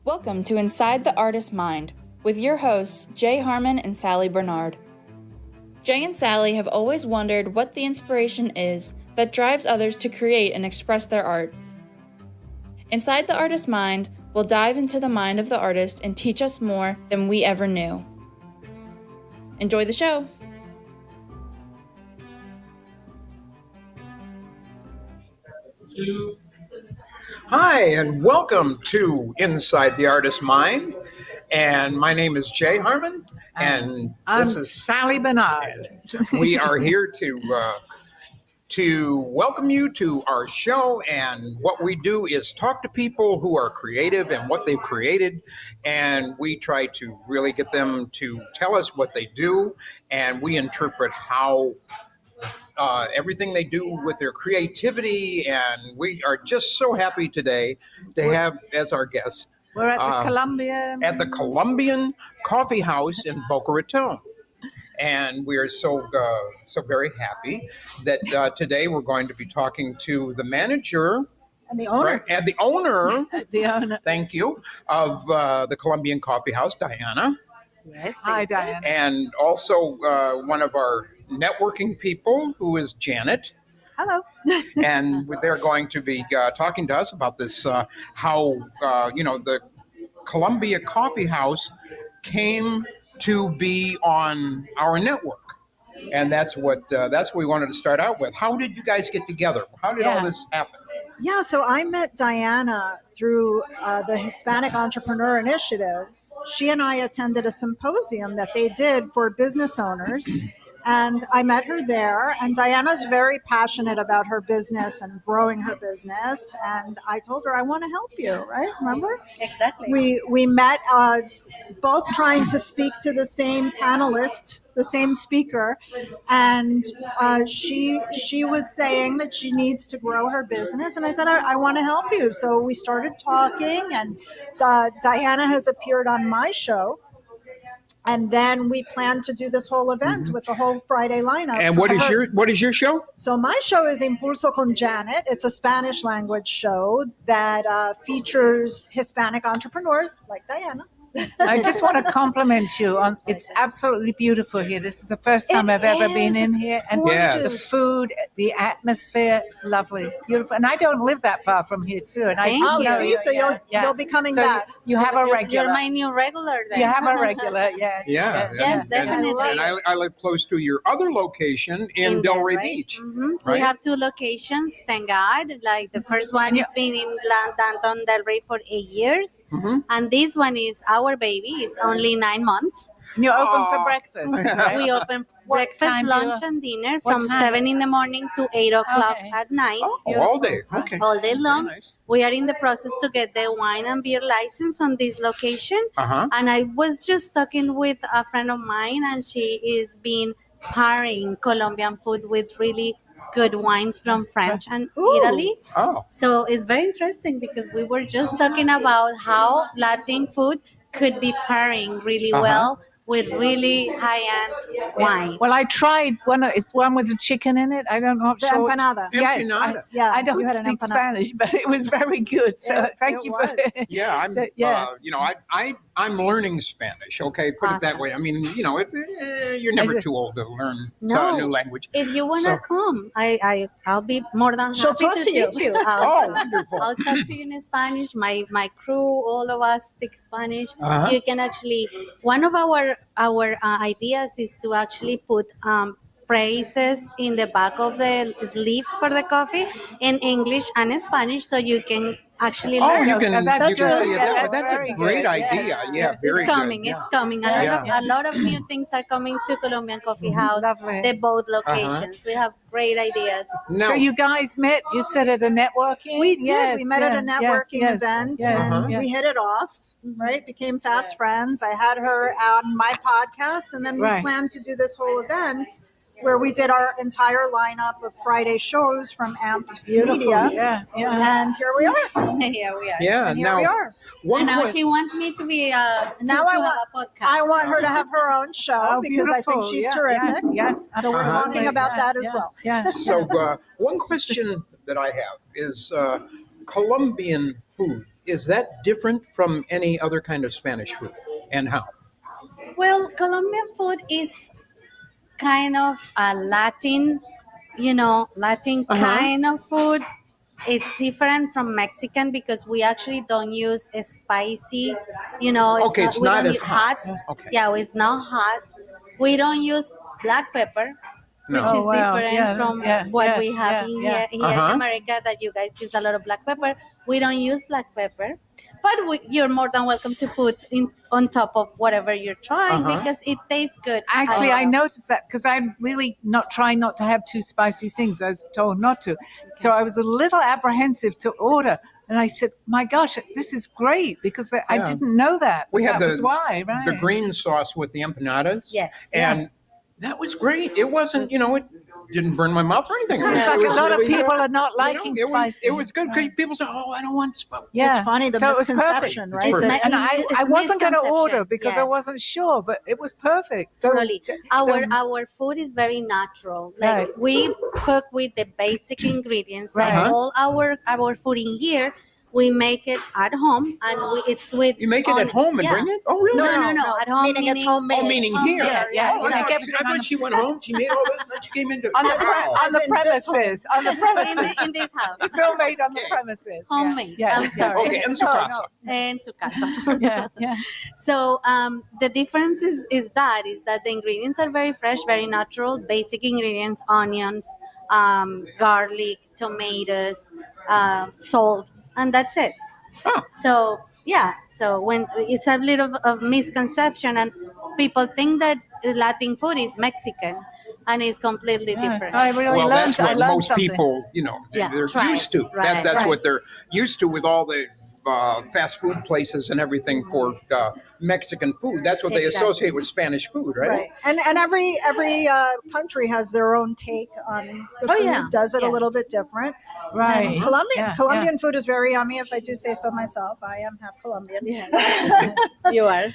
Welcome to Inside the Artist's Mind with your hosts, Jay Harmon and Sally Barnard. Jay and Sally have always wondered what the inspiration is that drives others to create and express their art. Inside the Artist's Mind, we'll dive into the mind of the artist and teach us more than we ever knew. Enjoy the show! Hi, and welcome to Inside the Artist's Mind. And my name is Jay Harmon, and I'm this is Sally Barnard. we are here to welcome you to our show. And what we do is talk to people who are creative and what they've created, and we try to really get them to tell us what they do, and we interpret how everything they do with their creativity. And we are just so happy today to have as our guest We're at the Colombian. at the Colombian Coffee House in Boca Raton. And we are so very happy that today we're going to be talking to the manager And the owner. right, and the owner, The owner. thank you, of the Colombian Coffee House, Diana, Yes. Hi, Diane. and also one of our networking people, who is Janet. Hello. And they're going to be talking to us about this, how the Columbia Coffee House came to be on our network, and that's what we wanted to start out with. How did you guys get together? How did all this happen? Yeah, so I met Diana through the Hispanic Entrepreneur Initiative. She and I attended a symposium that they did for business owners. And I met her there, and Diana's very passionate about her business and growing her business. And I told her, I want to help you, right? Remember? Exactly. We met both trying to speak to the same panelist, the same speaker. And she was saying that she needs to grow her business. And I said, I want to help you. So we started talking, and Diana has appeared on my show. And then we plan to do this whole event with the whole Friday lineup. And what is your show? So my show is Impulso con Janet. It's a Spanish language show that features Hispanic entrepreneurs like Diana. I just want to compliment you on. It's absolutely beautiful here. This is the first time I've ever been in here, and Yes. the food, the atmosphere, lovely, beautiful. And I don't live that far from here too. And Thank I you. know See, so you'll be coming So back. You have a regular. You're my new regular then. You have a regular. Yes. Yeah. Yes, And- definitely. And I live close to your other location in Delray right? Beach. Mhm. right? We have two locations, thank God. Like the first one has been in downtown Delray for 8 years. Mhm. And this one is our baby. It's only 9 months. And you're open Aw. for breakfast. Right? We open What breakfast, time do you- lunch, and dinner what from time? 7 in the morning to 8 o'clock Okay. at night. Oh, all day. Okay. All day long. Very nice. We are in the process to get the wine and beer license on this location. Uh-huh. And I was just talking with a friend of mine, and she is been pairing Colombian food with really good wines from France and Italy. Oh. So it's very interesting because we were just talking about how Latin food could be pairing really well with really high-end wine. Well, I tried one. It's one with a chicken in it. I don't know. The empanada. Yes, Empanada. Yeah, I don't you had an speak empanada. Spanish, but it was very good. So It- thank it you was. for Yeah, I'm. So, yeah. I'm learning Spanish. Okay, put it that Awesome. way. I mean, you're never Is it- too old to learn No. a new language. If you want to So- come, I'll be more than happy She'll talk to you. teach you. Oh, wonderful. I'll talk to you in Spanish. My crew, all of us speak Spanish. Uh-huh. You can actually. One of our ideas is to actually put phrases in the back of the sleeves for the coffee in English and in Spanish, so you can actually Oh, learn. you can That's you can really- see it yeah, that way. that's That's a very great good. idea. Yes. Yeah, very It's coming. good. It's coming. A lot of new things are coming to Colombian Coffee House. Lovely. The both locations. We have great ideas. Now, So you guys met, you said at a networking? We did. Yes, We met at a yeah, networking yes, event, yes, and yes. we hit it off. Right, became fast friends. I had her on my podcast, and then we Right. planned to do this whole event where we did our entire lineup of Friday shows from Amped Beautiful. Media, Yeah, yeah. and here we are. Here we are. yeah. And here Now, we are. one And now que- she wants me to be Now to I have want- a podcast. I want her to have her own show Oh, because I think beautiful. she's Yeah, terrific. Yes, So we're Uh-huh. talking about that as well. Yeah. So, one question that I have is Colombian food is that different from any other kind of Spanish food, and how? Well, Colombian food is kind of a Latin, Latin kind of food. It's different from Mexican because we actually don't use a spicy, Okay, it's we not don't as use hot. hot. Okay. Yeah, it's not hot. We don't use black pepper, No. which is Oh, wow. different Yeah, from yeah, what yes, we have yeah, in yeah. here in America, that you guys use a lot of black pepper. We don't use black pepper, but you're more than welcome to put in on top of whatever you're trying because it tastes good. Actually, I noticed that because I'm really not trying not to have too spicy things. I was told not to. So I was a little apprehensive to order. And I said, my gosh, this is great because I didn't know that. We had that was why, right? the green sauce with the empanadas. Yes. And that was great. It wasn't, it didn't burn my mouth or anything. Seems like a lot of people are not liking spicy. It was good because people say, "Oh, I don't want spicy." Yeah. It's funny, the So it was misconception, perfect. right? It's perfect. And I wasn't going to order because I Yes. wasn't sure, but it was perfect. So, Totally. Our food is very natural. Like Right. we cook with the basic ingredients. Right. Like all our food in here, we make it at home, and it's with. You make it at home and bring it? Oh, really? No. At home, Meaning it's homemade. Oh, meaning here. Yeah. Oh, When I you get thought, I thought she went home. She made all this, and then she came into on the, wow. on the As in this premises. On the premises. in this house. It's all made on the premises. Yeah. Homemade. Yeah. I'm sorry. Okay, en su casa. En su casa. Yeah. So the difference is that the ingredients are very fresh, very natural, basic ingredients: onions, garlic, tomatoes, salt, and that's it. Huh. So when it's a little of misconception, and people think that Latin food is Mexican, and it's completely Yeah, different. so I really Well, learned, that's what I learned most something. people, Yeah, they're try used it. to. Right, That's right. what they're used to with all the fast food places and everything for Mexican food. That's what they Exactly. associate with Spanish food, right? Right, and every country has their own take on the Oh, food. yeah. Does it Yeah. a little bit different? Right. And Colombian Yeah, Colombian food is very yummy. If I do say so myself, I am half Colombian. You are.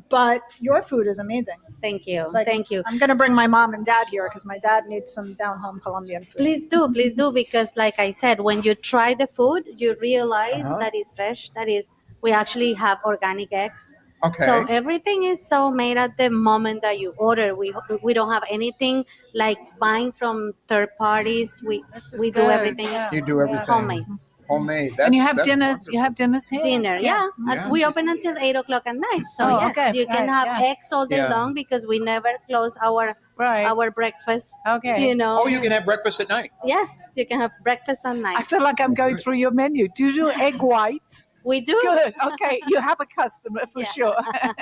But your food is amazing. Thank you. Like, Thank you. I'm gonna bring my mom and dad here because my dad needs some down home Colombian food. Please do, because like I said, when you try the food, you realize that it's fresh. That is, we actually have organic eggs. Okay. So everything is so made at the moment that you order. We don't have anything like buying from third parties. We do good, everything yeah. You do everything homemade. homemade. And you have that's dinners. wonderful. You have dinners here. Dinner, yeah. Yeah. We open until 8 o'clock at night. So Oh, yes, okay. you can Right, have yeah. eggs all day Yeah. long because we never close our Right. breakfast. Okay. You know. Oh, you can have breakfast at night. Yes, you can have breakfast at night. I feel like I'm going through your menu. Do you do egg whites? We do. Good. Okay. You have a customer for Yeah. sure.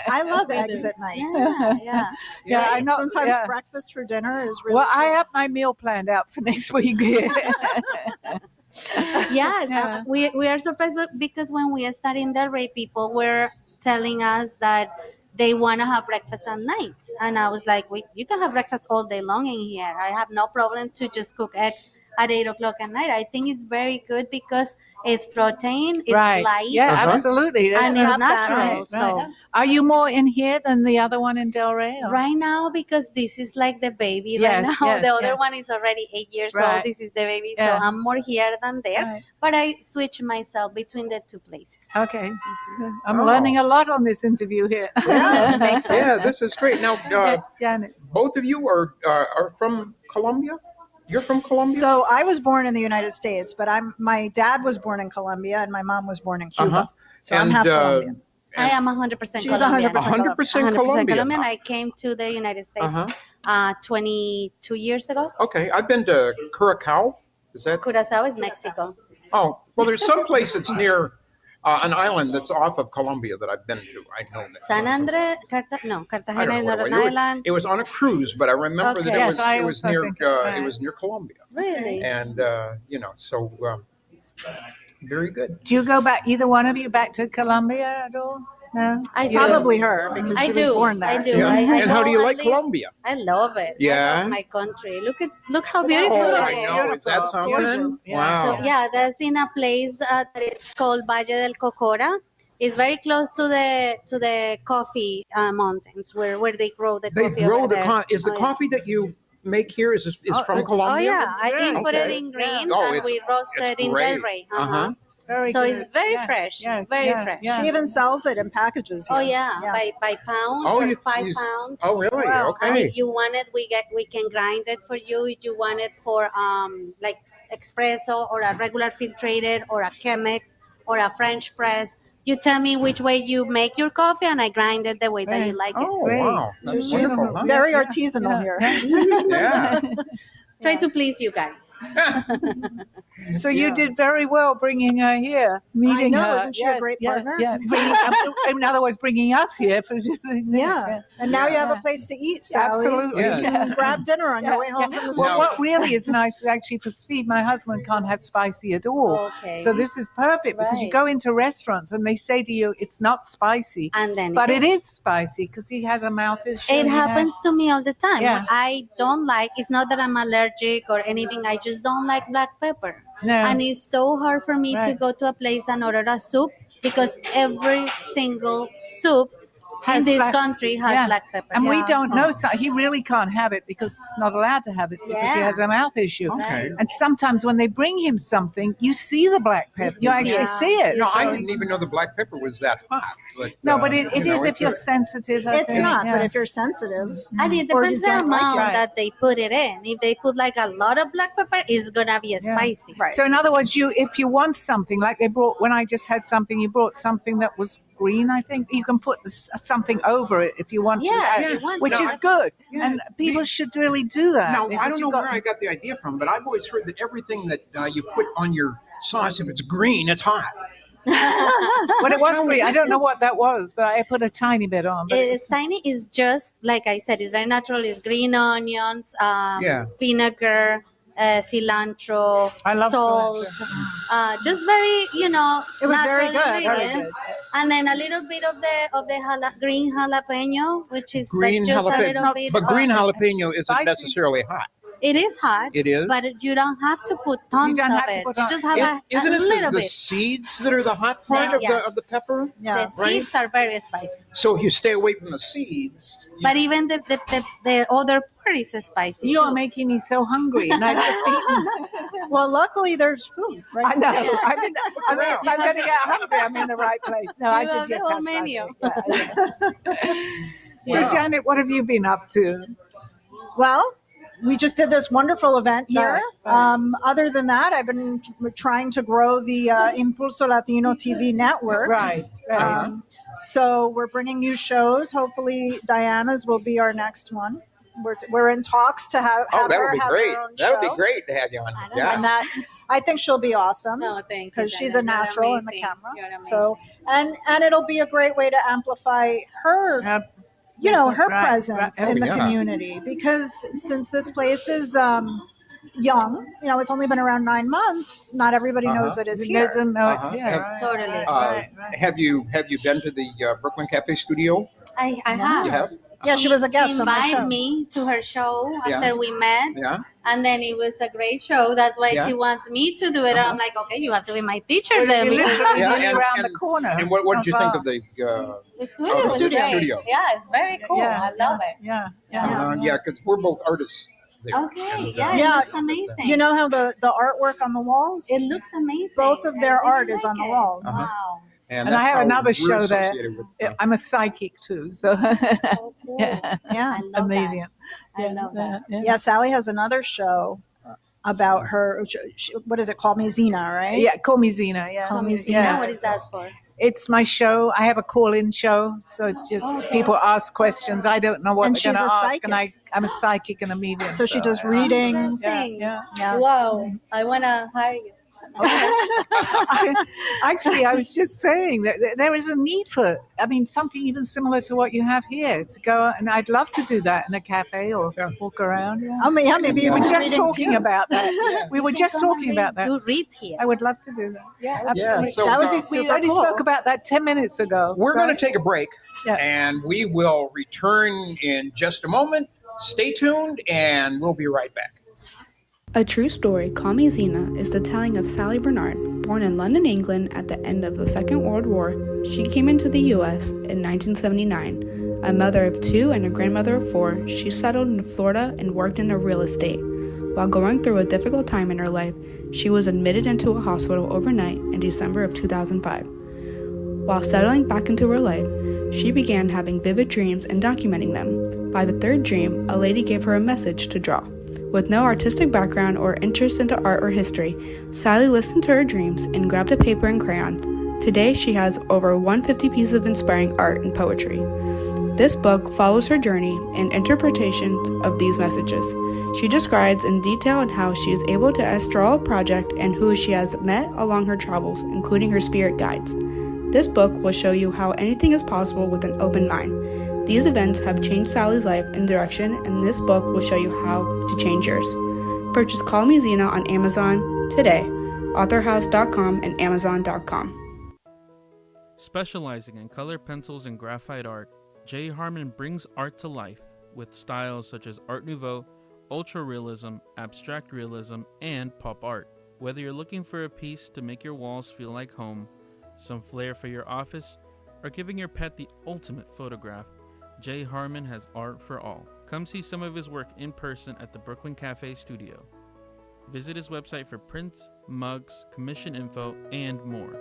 I love eggs at night. Yeah. Yeah, I know. Sometimes yeah. breakfast for dinner is really Well, I good. have my meal planned out for next week. Yes, Yeah. we are surprised because when we started in Del Rey, people were telling us that they want to have breakfast at night, and I was like, you can have breakfast all day long in here. I have no problem to just cook eggs at 8 o'clock at night. I think it's very good because it's protein, it's Right. light, Yeah, absolutely. That's and not it's bad. natural. Right, So right. Are you more in here than the other one in Del Rey? or- right now, because this is like the baby Yes, right now, yes, the other yes. one is already 8 years Right. old. This is the baby, Yeah. so I'm more here than there. Right. But I switch myself between the two places. Okay. I'm Oh. learning a lot on this interview here. Yeah, it makes sense. Yeah, this is great. Now, Janet. both of you are from Colombia? You're from Colombia? So I was born in the United States, but my dad was born in Colombia and my mom was born in Cuba. Uh-huh. So I'm half Colombian. I am 100% She's Colombian. 100% 100% 100% Colombian. Colombian. I came to the United States Uh-huh. 22 years ago. Okay, I've been to Curacao. Is that? Curacao is Mexico. Oh, well, there's some place that's near an island that's off of Colombia that I've been to. I know that. San Andres, I Cartagena don't is know not what an it was. island. It was on a cruise, but I remember that Okay. it Yes, was I it was also near think it was near Colombia, Really? and so very good. Do you go back, either one of you, back to Colombia at all? No? I do. Probably her because I she do. was born there. I do. Yeah. I And how know do you at like least- Colombia? I love it. I Yeah? love my country. Look how beautiful Oh, it I is. know. Is that Beautiful. something? Gorgeous. Yeah. Wow. So yeah, that's in a place that it's called Valle del Cocora. It's very close to the coffee mountains where they grow the They coffee. grow over the there. coffee. Is the Oh, yeah. coffee that you make here is from Oh Colombia? yeah, I input it Okay. in green Oh, and it's- we roast it's it in Del great. Rey. Uh-huh. Very So good. it's very Yeah. fresh, Yes, very yeah, fresh. yeah. She even sells it in packages here. Oh yeah, by pound Oh, or you- 5 you- pounds. Oh, really? Wow. And Okay. if you want it, we can grind it for you. If you want it for like espresso or a regular filtrated or a Chemex or a French press, you tell me which way you make your coffee, and I grind it the way that you like it. Oh, Great. wow. So That's she's wonderful, huh? very Yeah, artisanal yeah, here. yeah. Yeah. Try to please you guys. So you did very well bringing her here, meeting know, her. isn't she a great partner? Yeah, in other words, bringing us here for doing this. Yeah. And now you have Yeah. a place to eat, Sally. Absolutely. Yeah. You can grab dinner on your way home from the Well, store. what really is nice, actually, for Steve, my husband can't have spicy at all. Okay. So this is perfect because you Right. go into restaurants and they say to you, it's not spicy. And then But it is spicy because he has a mouth issue. It happens to me all the time. Yeah. What I don't like, it's not that I'm allergic or anything, I just don't like black pepper. No. And it's so hard for me to Right. go to a place and order a soup because every single soup in Has this black- country has yeah. black pepper. And we Yeah. don't know. So he really can't have it because he's not allowed to have it because he Yeah. has a mouth issue. Okay. And sometimes when they bring him something, you see the black pepper. You actually Yeah. see it. No, So- I didn't even know the black pepper was that hot. But, No, but it you know, is if it's you're a- sensitive. I It's think, not, yeah. but if you're sensitive, And it or you depends the don't like amount it. that they put it in. If they put like a lot of black pepper, it's gonna be Yeah. spicy. right. So in other words, if you want something, like they brought, when I just had something, you brought something that was green, I think. You can put something over it if you want Yeah, to, if you want which to. is good. Yeah. And people should really do that. Now, I because don't you've know got- where I got the idea from, but I've always heard that everything that you put on your sauce, if it's green, it's hot. But it was green. I don't know what that was, but I put a tiny bit on. But It's tiny. It's just like I said. It's very natural. It's green onions, Yeah. vinegar, cilantro, I love salt. cilantro. Just very, It was very natural good, very ingredients. And then a little bit of the green jalapeno, which is Green just a jalapeno. little bit. But green jalapeno isn't Spicy. necessarily hot. It is hot. It is? But you don't have to put tons don't of have to it. put You on- just have Isn't a it little the bit. seeds that are the hot part Yeah. of the pepper? Yeah. The seeds are very spicy. So if you stay away from the seeds, But even the other part is spicy. You are too. making me so hungry, and I just eaten. Well, luckily the's food. I Right? know. Yeah. I'm going to get hungry. I'm in the right place. No, I You did have the just whole have menu. something. Yeah. So, Yeah. Janet, what have you been up to? Well, we just did this wonderful event here. Right. Other than that, I've been trying to grow the Impulso Latino TV network. Right. So we're bringing new shows. Hopefully, Diana's will be our next one. We're in talks to have oh, that her would be have great. her own That would be show. great to have you on. I don't Yeah. And that I think she'll be awesome. No, thank you. Because she's Diana. a You're natural in the amazing. camera. You're amazing. So and it'll be a great way to amplify her her Right, presence right. in the Yeah. community, because since this place is young, it's only been around 9 months, not everybody knows that it's here. Doesn't know it's Uh-huh. here. Right, Totally. right, Uh, right, right. Have you been to the Brooklyn Cafe Studio? I have. You have? Yeah, she was a guest She on my invited show. me to her show Yeah. after we met, Yeah. and then it was a great show. That's why Yeah. she wants me to do it. Uh-huh. I'm like, okay, you have to be my teacher Well, then. you because literally Yeah, live and- around the and- corner. And what did you It's think not of the? the studio the was studio. great. Studio. Yeah, it's very cool. Yeah, I love it. Yeah. Yeah, because we're both artists. There. Okay, And, yeah, Yeah. it looks amazing. You know how the artwork on the walls? it looks amazing. Both of their I really art is on the it. walls. Uh-huh. Wow, And And I that's have how another we're show there. associated with, I'm a psychic too, so so cool. yeah, Yeah. I love amazing. that. I love that. Yeah, Sally has another show about her. What is it called? Mizina, right? Yeah, call me Zena. Yeah, Call me Zena, Yeah. what is that for? It's my show. I have a call-in show, so just Okay. people ask questions. I don't know what And they're going she's to a ask, and psychic. I'm a psychic and a medium. So she does readings. Yeah, Interesting. yeah. Yeah. Wow, I want to hire you. Actually, I was just saying that there is a need for, something even similar to what you have here to go, and I'd love to do that in a cafe or Yeah. walk around. Yeah. Yeah, maybe you We were could do just readings talking here. about that. We were just talking about that. Do read here. I would love to do that. Yeah, Yeah, absolutely. so That would be uh, super We only cool. spoke about that 10 minutes ago. we're going right? to take a break, Yeah. and we will return in just a moment. Stay tuned, and we'll be right back. A true story, Call Me Zena, is the telling of Sally Barnard. Born in London, England at the end of the Second World War, she came into the U.S. in 1979. A mother of 2 and a grandmother of 4, she settled in Florida and worked in real estate. While going through a difficult time in her life, she was admitted into a hospital overnight in December of 2005. While settling back into her life, she began having vivid dreams and documenting them. By the third dream, a lady gave her a message to draw. With no artistic background or interest into art or history, Sally listened to her dreams and grabbed a paper and crayons. Today, she has over 150 pieces of inspiring art and poetry. This book follows her journey and interpretations of these messages. She describes in detail how she is able to astral a project and who she has met along her travels, including her spirit guides. This book will show you how anything is possible with an open mind. These events have changed Sally's life and direction, and this book will show you how to change yours. Purchase Call Me Zena on Amazon today, authorhouse.com and amazon.com. Specializing in color pencils and graphite art, J. Harmon brings art to life with styles such as Art Nouveau, Ultra Realism, Abstract Realism, and Pop Art. Whether you're looking for a piece to make your walls feel like home, some flair for your office, or giving your pet the ultimate photograph, J. Harmon has art for all. Come see some of his work in person at the Brooklyn Cafe Studio. Visit his website for prints, mugs, commission info, and more.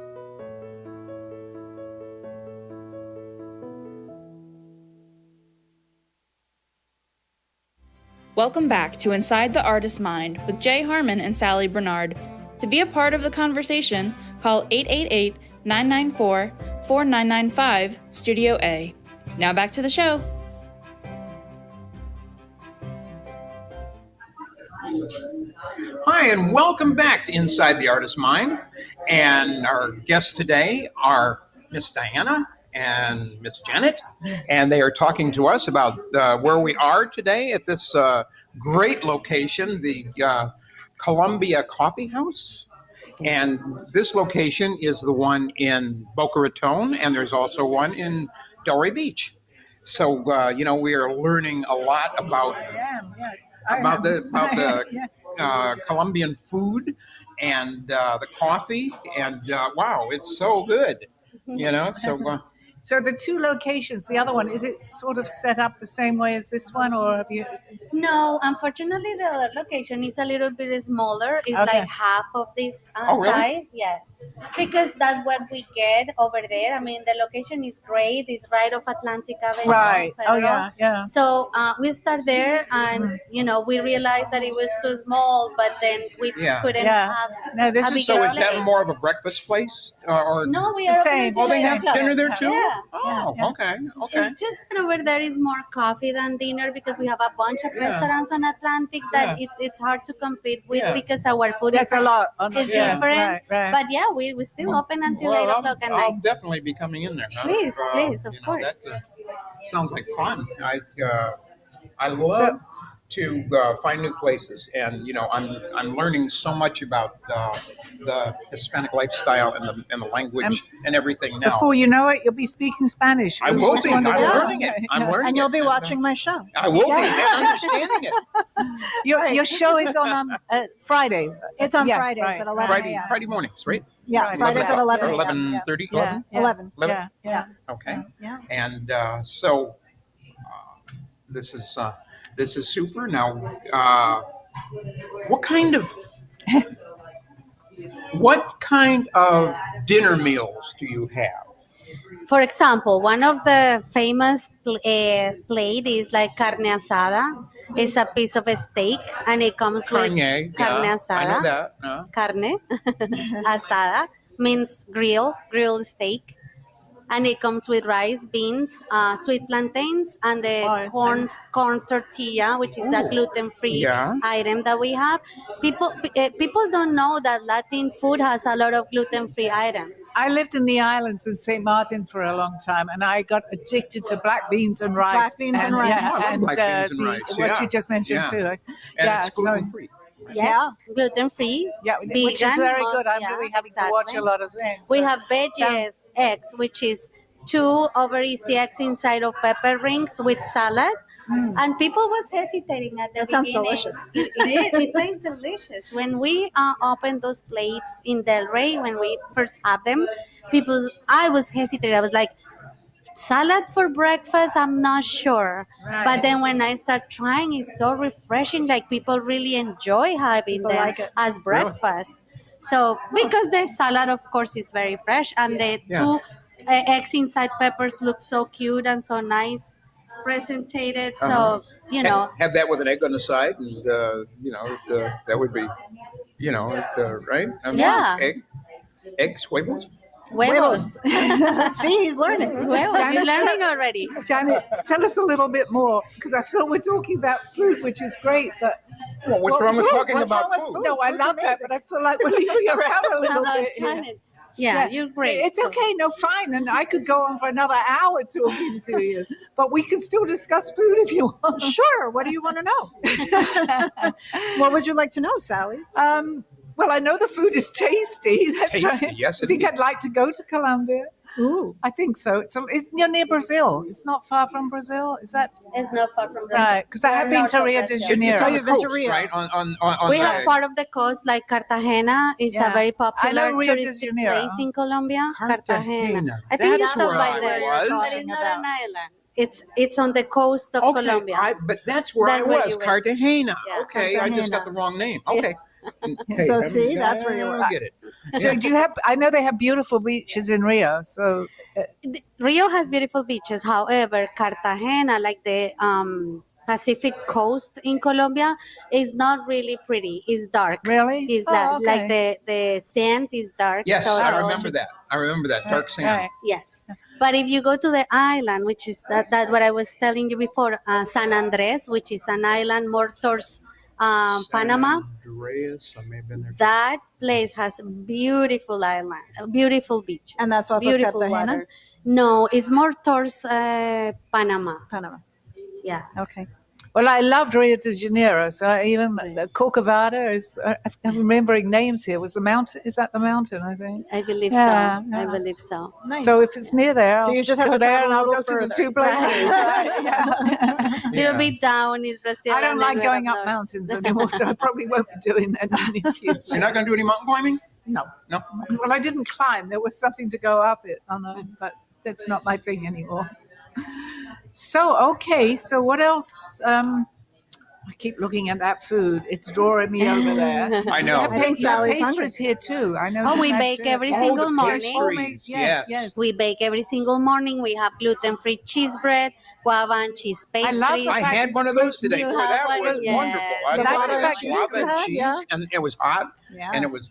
Welcome back to Inside the Artist's Mind with Jay Harmon and Sally Barnard. To be a part of the conversation, call 888-994-4995, Studio A. Now back to the show. Hi, and welcome back to Inside the Artist's Mind. And our guests today are Miss Diana and Miss Janet, and they are talking to us about where we are today at this great location, the Columbia Coffee House. And this location is the one in Boca Raton, and there's also one in Delray Beach. So we are learning a lot about the Colombian food and the coffee, and wow, it's so good. So the two locations, the other one, is it sort of set up the same way as this one, or have you? No, unfortunately, the other location is a little bit smaller. It's Okay. like half of this Oh, really? size. Yes, because that's what we get over there. I mean, the location is great. It's right off Atlantic Avenue. Right. Oh, Federal. yeah, yeah. So we start there, and we realized that it was too small, but then we Yeah. couldn't Yeah. have. No, this a is bigger So is that place. more of a breakfast place, or No, we It's the are open same. until oh, they 8 have o'clock. dinner there too? Yeah. Oh, Yeah. okay. It's just that over there is more coffee than dinner because we have a bunch of Yeah. restaurants on Atlantic that Yeah. it's hard to compete with Yeah. because our food That's is a lot. is Yeah. different. Right. But yeah, we still open until Well, 8 o'clock at I'll night. definitely be coming in there. Huh? Please, of course. That sounds like fun. I love to find new places, and I'm learning so much about the Hispanic lifestyle and the language and everything now. Before you know it, you'll be speaking Spanish. I will It's be. I'm wonderful. learning it. I'm learning And you'll it. be watching my show. I will be and understanding it. Your show is on Friday. It's on Yeah, Fridays right. at 11 a.m. Friday mornings, right? Yeah, Right. Fridays at 11 a.m. 11:30. Yeah, yeah. 11. Yeah, yeah. Okay. Yeah. And so this is super. Now, what kind of dinner meals do you have? For example, one of the famous plate is like carne asada. It's a piece of a steak, and it comes with Carne carne I know asada. that. Carne asada means grilled steak, and it comes with rice, beans, sweet plantains, and the Oh, corn tortilla, which is a Ooh. gluten-free Yeah. item that we have. People don't know that Latin food has a lot of gluten-free items. I lived in the islands in St. Martin for a long time, and I got addicted to black beans and rice. Black beans and rice. Yeah, Oh, I love and black beans and rice, what yeah. you just mentioned Yeah. too. And Yeah, it's so- gluten free. Yes, gluten-free. Yeah, which is Vegan, very good. I'm yeah, really having to watch exactly. a lot of things. We So- have veggies, eggs, which is 2 over easy eggs inside of pepper rings with salad. And people was hesitating at the That sounds beginning. delicious. It tastes delicious. When we opened those plates in Delray, when we first had them, I was hesitating. I was like, salad for breakfast, I'm not sure. Right. But then when I start trying, it's so refreshing. Like people really enjoy having People them like it. as breakfast. So because the salad, of course, is very fresh, and the two eggs inside peppers look so cute and so nice presented. So Have that with an egg on the side, and that would be, right? I mean, Yeah. eggs, huevos. huevos. See, he's learning. Huevos. You're learning already. Janet, tell us a little bit more, because I feel we're talking about food, which is great, but Well, what's wrong with food? talking What's about wrong with food? No, I Food's love that, amazing. but I feel like we're leaving her out a How little about bit. here. Janet? Yeah, you're great. It's okay, no, fine, and I could go on for another hour talking to you, but we can still discuss food if you want. Sure. What do you want to know? What would you like to know, Sally? Well, I know the food is tasty. That's Tasty, right. yes, I think indeed. I'd like to go to Colombia. Ooh. I think so. It's near Brazil. It's not far from Brazil. Is that It's not far from right? Because I have been to Rio de Brazil. Janeiro. Oh, on the you've been to coast, Rio. right? On We the- have part of the coast, like Cartagena is Yeah. a very I popular know Rio de touristic Janeiro. place in Colombia. Cartagena. I think you That's stop where by I there. was. But it's not an island. It's on the coast of Okay, Colombia. but that's where That's I where was, you went. Cartagena. Yeah. Okay, I just got the wrong name. Okay. So see, that's where you were. I get it. So do you have? I know they have beautiful beaches in Rio. So Rio has beautiful beaches. However, Cartagena, like the Pacific coast in Colombia, is not really pretty. It's dark. really, Is Oh, that okay. like the sand is dark? Yes, so I the remember ocean- that. I remember that dark sand. Right. Yes, but if you go to the island, which is that what I was telling you before, San Andres, which is an island more towards Panama, Andreas, I may have been there. that place has beautiful island, beautiful beaches, And that's off of beautiful Cartagena? water. No, it's more towards Panama. Panama. Yeah. Okay. Well, I loved Rio de Janeiro. So even the Corcovado is. I'm remembering names here. Was the mountain? Is that the mountain? I think. I believe Yeah, so. I yeah. believe so. Nice. So if it's near there, So you just have I'll to go there travel and a I'll little go to the further. two places. Right, yeah. It'll be down in Brazil. I don't and then like right going up up north. mountains anymore, so I probably won't be doing that in the future. You're not going to do any mountain climbing? No. No? Well, I didn't climb. There was something to go up it on, but that's not my thing anymore. So okay. So what else? I keep looking at that food. It's drawing me over there. I know. I think Sally's pastries here too. I know. Oh, we the bake factory- every Oh, single the morning. pastries, yes. We bake every single morning. We have gluten-free cheese bread, guava and cheese I pastries. love the I fact had it's one of those You today. Boy, have that one? was Yes. wonderful. I The love butter that factory guava you and had, cheese, yeah. and it was hot, Yeah. and it was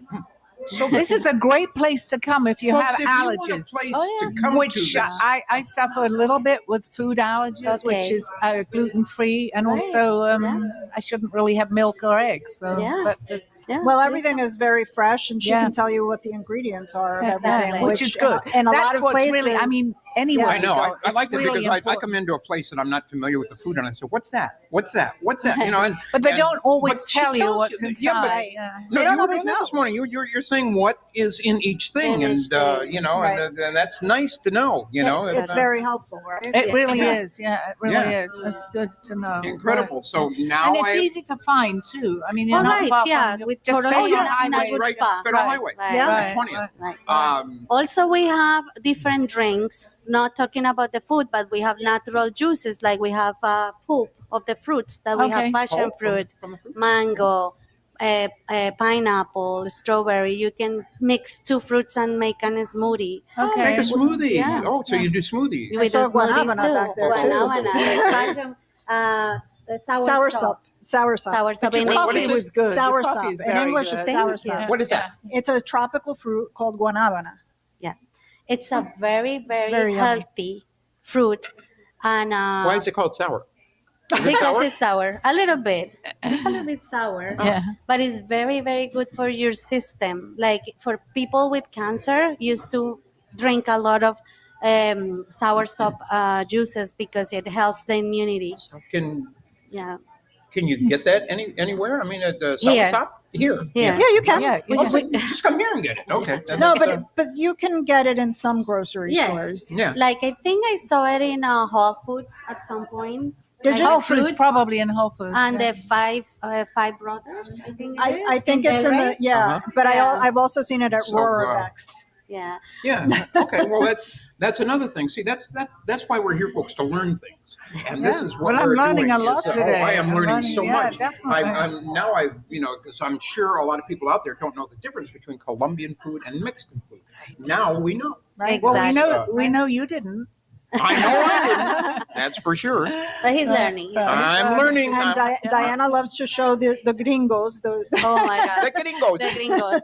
This is a great place to come if you Folks, have if you want a allergies. place Oh, yeah. to come Which to this, I suffer a little bit with food allergies, which Okay. is gluten free, and Right. also Yeah. I shouldn't really have milk or eggs. So, Yeah. but Yeah, Well, please everything is very fresh, and she Yeah. can tell you what the ingredients are of Yeah, everything, which is good. In a That's lot of what's places, really. I mean, anywhere. Yeah. I know. you I go, I it's like that really because I important. come into a place and I'm not familiar with the food, and I say, "What's that? What's that? What's that?" You know, and But they and- don't always but she tell you tells what's Yeah, inside. but Yeah. no, They don't you were always doing that know. this morning. You're saying what is in each thing, In and each thing. you know, Right. and that's nice to know. You know, it's very helpful, right? It really Yeah. is. Yeah, it really Yeah. is. It's good to know. incredible. So Right. now And it's easy to find too. I mean, you're Oh, not right, far yeah, from with just totally Federal in a Highway. good right, spot. Federal Right. Highway, Right. Yeah. Right. 20th. Right. Also, we have different drinks, not talking about the food, but we have natural juices, like we have pulp of the fruits that we Okay. have passion Oh, fruit, from the fruit. mango, pineapple, strawberry. You can mix two fruits and make a smoothie. Okay. Make a smoothie. Yeah. Oh, so you do smoothies? We saw do smoothies guanabana too. back there, too. Guanabana, like passion, Sour sop. Sour sop. Sour sop Your in coffee English. was good. Sour Your coffee sop. is In very English, good. it's sour Thank you. sop. What is that? It's a tropical fruit called guanabana. It's a very, very, very yummy. healthy fruit. And Why is it called sour? Is it because sour? it's sour, a little bit. It's a little bit sour, Yeah. but it's very, very good for your system. Like for people with cancer, used to drink a lot of sour sop juices because it helps the immunity. Yeah, Can you get that anywhere? I mean, at the sour Here. sop? Here. here. Yeah, you can. Yeah, We Oh, can- so you just come here and get it. Okay. No, That's, but you can get it in some grocery Yes. stores. yeah. Like I think I saw it in Whole Foods at some point. Did Like you? the Whole Foods, fruit probably in Whole Foods. and yeah. the five brothers. I think it is, I think it's in the Delray. yeah, Uh-huh. but Yeah. I've also seen it at So, Rorovex. Yeah. Yeah. Okay. Well, that's another thing. See, that's why we're here, folks, to learn things. And this is what Well, I'm we're learning doing. a lot today. I am I'm learning learning, so yeah, much. definitely. I'm now because I'm sure a lot of people out there don't know the difference between Colombian food and Mexican food. Now we know. Right. Well, Exactly. we know you didn't. I know I didn't. That's for sure. But he's learning. I'm learning. And Diana loves to show the gringos, Oh my God. The gringos. The gringos.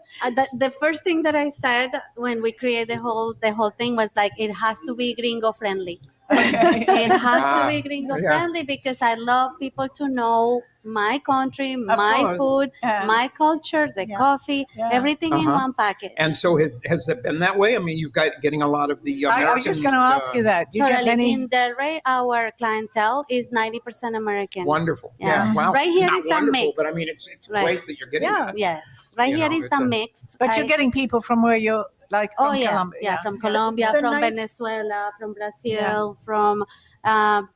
The first thing that I said when we created the whole thing was like, it has to be gringo friendly. It has to be gringo friendly because I love people to know my country, my course. food, Yeah. my culture, the coffee, Yeah. everything in one package. And so has it been that way? I mean, you've got getting a lot of the American. I was just going to ask you that. Do you get Totally. many? In Del Rey, our clientele is 90% American. Wonderful. Yeah. Wow. Right here Not is a wonderful, mix. but I mean, it's Right. great that you're getting Yeah. that. Yes. Right You here know, is it's a a- mixed. But you're getting people from where you're like from Oh yeah, Colombia. yeah, from Colombia, The from nice- Venezuela, from Brazil, from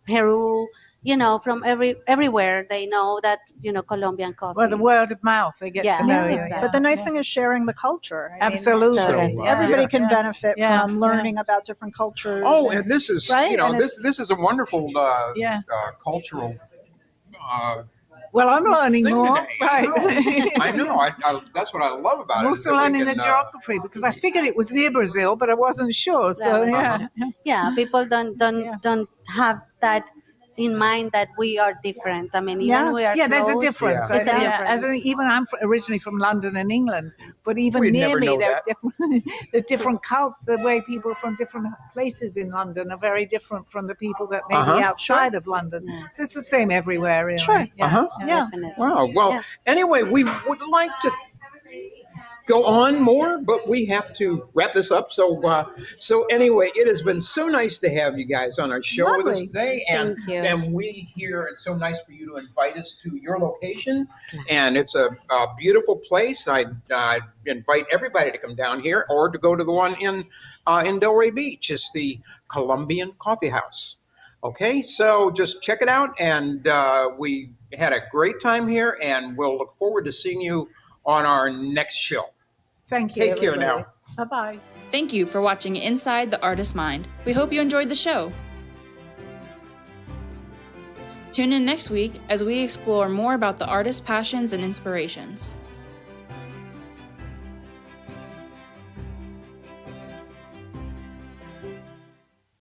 Peru. From everywhere. They know that Colombian coffee. Well, the word of mouth, they get Yeah. to know you. Yeah, Yeah. But the nice thing is sharing the culture. I mean, Absolutely. So, everybody yeah. can benefit Yeah. from learning about different cultures. Oh, and this is Right? And this is a wonderful Yeah. cultural. Well, I'm learning Thing more. today, Right. I know. I that's what I love about I'm it. also learning the geography because I figured it was near Brazil, but I wasn't sure. So Yeah. yeah. Yeah, people don't have that in mind that we are different. I mean, even we are Yeah, there's a close, difference. Yeah. It's a As difference. even I'm originally from London and England, but even We'd near never me, know there are that. different, the different cults. The way people from different places in London are very different from the people that may be outside of London. Yeah. So it's the same everywhere, really. Sure. Yeah. Yeah. Definitely. Wow. Well, Yeah. anyway, we would like to go on more, but we have to wrap this up. So anyway, it has been so nice to have you guys on our show with us Lovely. today, and Thank you. and we here. It's so nice for you to invite us to your location, and it's a beautiful place. I invite everybody to come down here or to go to the one in Delray Beach. It's the Colombian Coffee House. Okay, so just check it out, and we had a great time here, and we'll look forward to seeing you on our next show. Thank you. Take care now. Bye bye. Thank you for watching Inside the Artist's Mind. We hope you enjoyed the show. Tune in next week as we explore more about the artist's passions and inspirations.